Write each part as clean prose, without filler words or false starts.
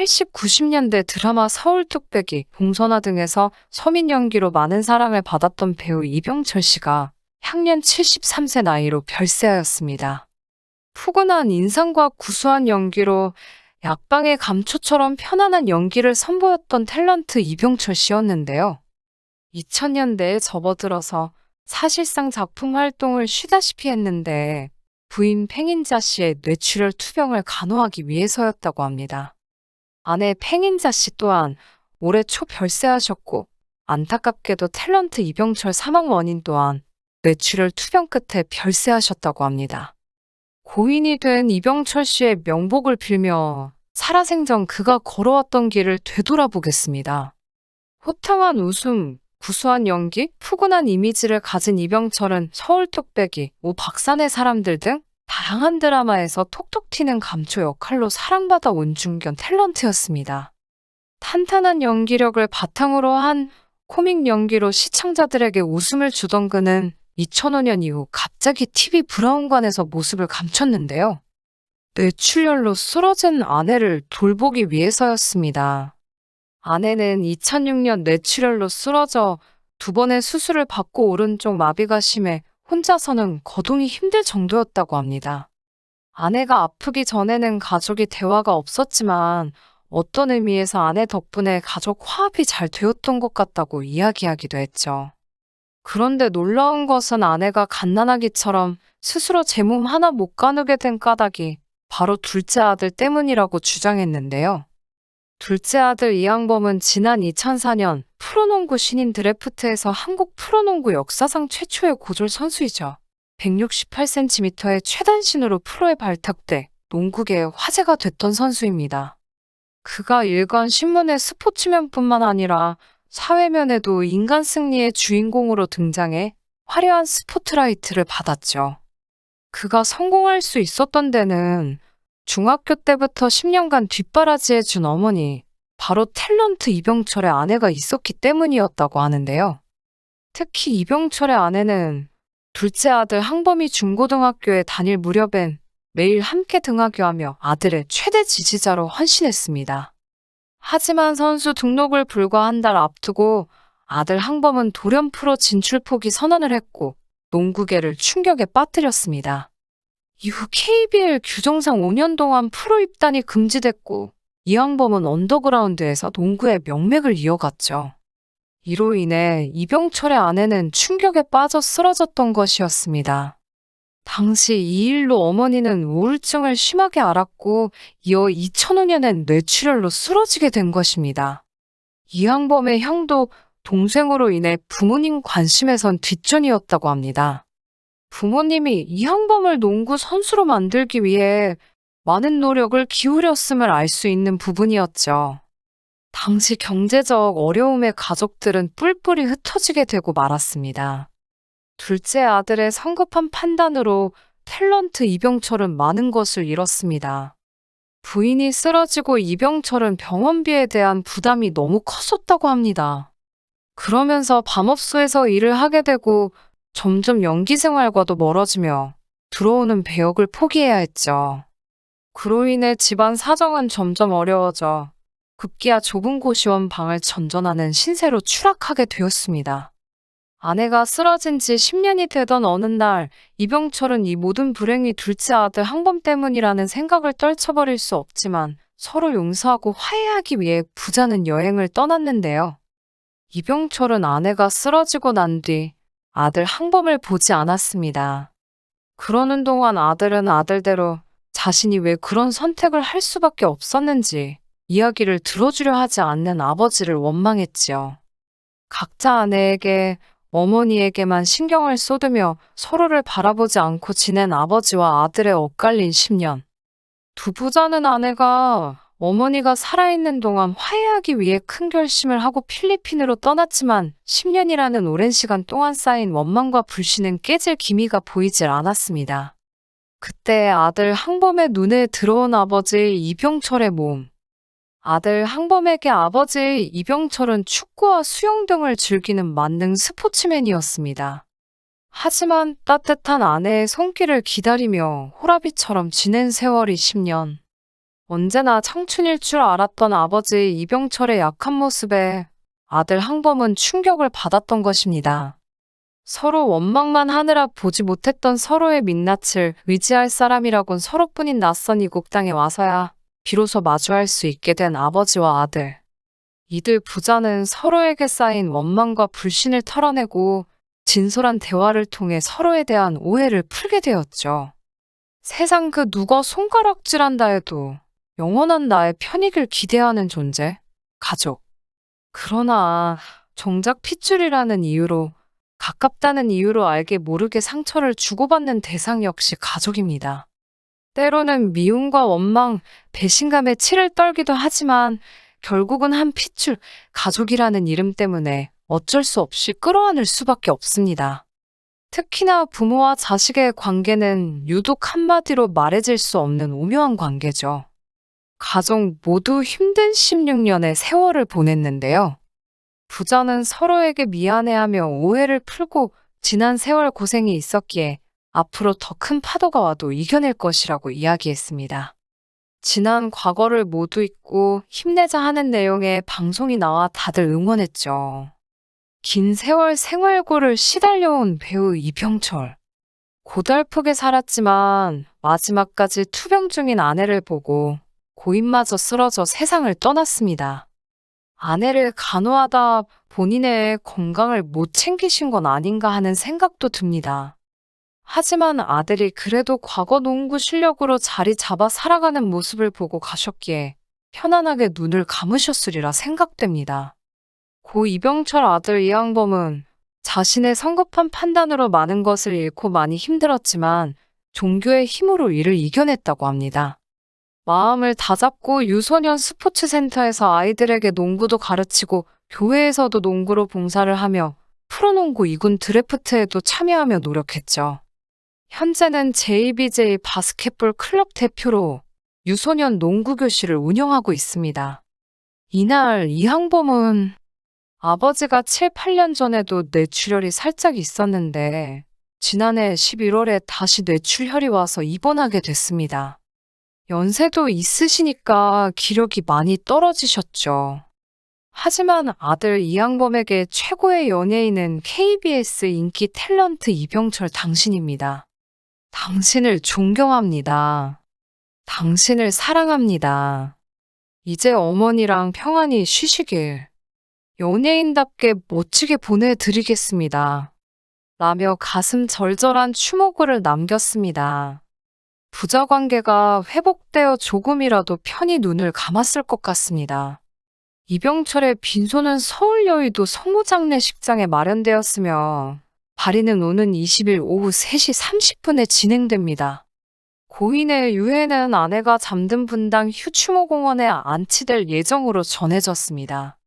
80, 90년대 드라마 서울뚝배기, 봉선화 등에서 서민 연기로 많은 사랑을 받았던 배우 이병철 씨가 향년 73세 나이로 별세하였습니다. 푸근한 인상과 구수한 연기로 약방의 감초처럼 편안한 연기를 선보였던 탤런트 이병철 씨였는데요. 2000년대에 접어들어서 사실상 작품 활동을 쉬다시피 했는데 부인 팽인자 씨의 뇌출혈 투병을 간호하기 위해서였다고 합니다. 아내 팽인자 씨 또한 올해 초 별세하셨고 안타깝게도 탤런트 이병철 사망 원인 또한 뇌출혈 투병 끝에 별세하셨다고 합니다. 고인이 된 이병철 씨의 명복을 빌며 살아생전 그가 걸어왔던 길을 되돌아보겠습니다. 호탕한 웃음, 구수한 연기, 푸근한 이미지를 가진 이병철은 서울뚝배기, 오 박사네 사람들 등 다양한 드라마에서 톡톡 튀는 감초 역할로 사랑받아 온 중견 탤런트였습니다. 탄탄한 연기력을 바탕으로 한 코믹 연기로 시청자들에게 웃음을 주던 그는 2005년 이후 갑자기 TV 브라운관에서 모습을 감췄는데요. 뇌출혈로 쓰러진 아내를 돌보기 위해서였습니다. 아내는 2006년 뇌출혈로 쓰러져 2번의 수술을 받고 오른쪽 마비가 심해 혼자서는 거동이 힘들 정도였다고 합니다. 아내가 아프기 전에는 가족이 대화가 없었지만 어떤 의미에서 아내 덕분에 가족 화합이 잘 되었던 것 같다고 이야기하기도 했죠. 그런데 놀라운 것은 아내가 갓난아기처럼 스스로 제 몸 하나 못 가누게 된 까닭이 바로 둘째 아들 때문이라고 주장했는데요. 둘째 아들 이항범은 지난 2004년 프로농구 신인 드래프트에서 한국 프로농구 역사상 최초의 고졸 선수이죠. 168cm의 최단신으로 프로에 발탁돼 농구계의 화제가 됐던 선수입니다. 그가 일간 신문의 스포츠면뿐만 아니라 사회면에도 인간 승리의 주인공으로 등장해 화려한 스포트라이트를 받았죠. 그가 성공할 수 있었던 데는 중학교 때부터 10년간 뒷바라지해준 어머니, 바로 탤런트 이병철의 아내가 있었기 때문이었다고 하는데요. 특히 이병철의 아내는 둘째 아들 항범이 중고등학교에 다닐 무렵엔 매일 함께 등하교하며 아들의 최대 지지자로 헌신했습니다. 하지만 선수 등록을 불과 한 달 앞두고 아들 항범은 돌연 프로 진출 포기 선언을 했고 농구계를 충격에 빠뜨렸습니다. 이후 KBL 규정상 5년 동안 프로 입단이 금지됐고 이항범은 언더그라운드에서 농구의 명맥을 이어갔죠. 이로 인해 이병철의 아내는 충격에 빠져 쓰러졌던 것이었습니다. 당시 이 일로 어머니는 우울증을 심하게 앓았고 이어 2005년엔 뇌출혈로 쓰러지게 된 것입니다. 이항범의 형도 동생으로 인해 부모님 관심에선 뒷전이었다고 합니다. 부모님이 이항범을 농구 선수로 만들기 위해 많은 노력을 기울였음을 알 수 있는 부분이었죠. 당시 경제적 어려움에 가족들은 뿔뿔이 흩어지게 되고 말았습니다. 둘째 아들의 성급한 판단으로 탤런트 이병철은 많은 것을 잃었습니다. 부인이 쓰러지고 이병철은 병원비에 대한 부담이 너무 컸었다고 합니다. 그러면서 밤업소에서 일을 하게 되고 점점 연기 생활과도 멀어지며 들어오는 배역을 포기해야 했죠. 그로 인해 집안 사정은 점점 어려워져 급기야 좁은 고시원 방을 전전하는 신세로 추락하게 되었습니다. 아내가 쓰러진 지 10년이 되던 어느 날 이병철은 이 모든 불행이 둘째 아들 항범 때문이라는 생각을 떨쳐버릴 수 없지만 서로 용서하고 화해하기 위해 부자는 여행을 떠났는데요. 이병철은 아내가 쓰러지고 난 뒤 아들 항범을 보지 않았습니다. 그러는 동안 아들은 아들대로 자신이 왜 그런 선택을 할 수밖에 없었는지 이야기를 들어주려 하지 않는 아버지를 원망했지요. 각자 아내에게, 어머니에게만 신경을 쏟으며 서로를 바라보지 않고 지낸 아버지와 아들의 엇갈린 10년. 두 부자는 아내가 어머니가 살아있는 동안 화해하기 위해 큰 결심을 하고 필리핀으로 떠났지만 10년이라는 오랜 시간 동안 쌓인 원망과 불신은 깨질 기미가 보이질 않았습니다. 그때 아들 항범의 눈에 들어온 아버지 이병철의 몸. 아들 항범에게 아버지 이병철은 축구와 수영 등을 즐기는 만능 스포츠맨이었습니다. 하지만 따뜻한 아내의 손길을 기다리며 호라비처럼 지낸 세월이 10년. 언제나 청춘일 줄 알았던 아버지 이병철의 약한 모습에 아들 항범은 충격을 받았던 것입니다. 서로 원망만 하느라 보지 못했던 서로의 민낯을 의지할 사람이라곤 서로뿐인 낯선 이국 땅에 와서야 비로소 마주할 수 있게 된 아버지와 아들. 이들 부자는 서로에게 쌓인 원망과 불신을 털어내고 진솔한 대화를 통해 서로에 대한 오해를 풀게 되었죠. 세상 그 누가 손가락질한다 해도 영원한 나의 편익을 기대하는 존재, 가족. 그러나 정작 핏줄이라는 이유로, 가깝다는 이유로 알게 모르게 상처를 주고받는 대상 역시 가족입니다. 때로는 미움과 원망, 배신감에 치를 떨기도 하지만 결국은 한 핏줄, 가족이라는 이름 때문에 어쩔 수 없이 끌어안을 수밖에 없습니다. 특히나 부모와 자식의 관계는 유독 한마디로 말해질 수 없는 오묘한 관계죠. 가족 모두 힘든 16년의 세월을 보냈는데요. 부자는 서로에게 미안해하며 오해를 풀고 지난 세월 고생이 있었기에 앞으로 더 큰 파도가 와도 이겨낼 것이라고 이야기했습니다. 지난 과거를 모두 잊고 힘내자 하는 내용의 방송이 나와 다들 응원했죠. 긴 세월 생활고를 시달려온 배우 이병철. 고달프게 살았지만 마지막까지 투병 중인 아내를 보고 고인마저 쓰러져 세상을 떠났습니다. 아내를 간호하다 본인의 건강을 못 챙기신 건 아닌가 하는 생각도 듭니다. 하지만 아들이 그래도 과거 농구 실력으로 자리 잡아 살아가는 모습을 보고 가셨기에 편안하게 눈을 감으셨으리라 생각됩니다. 고 이병철 아들 이항범은 자신의 성급한 판단으로 많은 것을 잃고 많이 힘들었지만 종교의 힘으로 이를 이겨냈다고 합니다. 마음을 다잡고 유소년 스포츠센터에서 아이들에게 농구도 가르치고 교회에서도 농구로 봉사를 하며 프로농구 2군 드래프트에도 참여하며 노력했죠. 현재는 JBJ 바스켓볼 클럽 대표로 유소년 농구 교실을 운영하고 있습니다. 이날 이항범은 아버지가 7, 8년 전에도 뇌출혈이 살짝 있었는데 지난해 11월에 다시 뇌출혈이 와서 입원하게 됐습니다. 연세도 있으시니까 기력이 많이 떨어지셨죠. 하지만 아들 이항범에게 최고의 연예인은 KBS 인기 탤런트 이병철 당신입니다. 당신을 존경합니다. 당신을 사랑합니다. 이제 어머니랑 평안히 쉬시길 연예인답게 멋지게 보내드리겠습니다. 라며 가슴 절절한 추모글을 남겼습니다. 부자 관계가 회복되어 조금이라도 편히 눈을 감았을 것 같습니다. 이병철의 빈소는 서울 여의도 성모장례식장에 마련되었으며 발인은 오는 20일 오후 3시 30분에 진행됩니다. 고인의 유해는 아내가 잠든 분당 휴추모공원에 안치될 예정으로 전해졌습니다.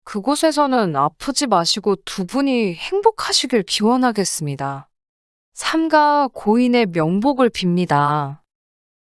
그곳에서는 아프지 마시고 두 분이 행복하시길 기원하겠습니다. 삼가 고인의 명복을 빕니다.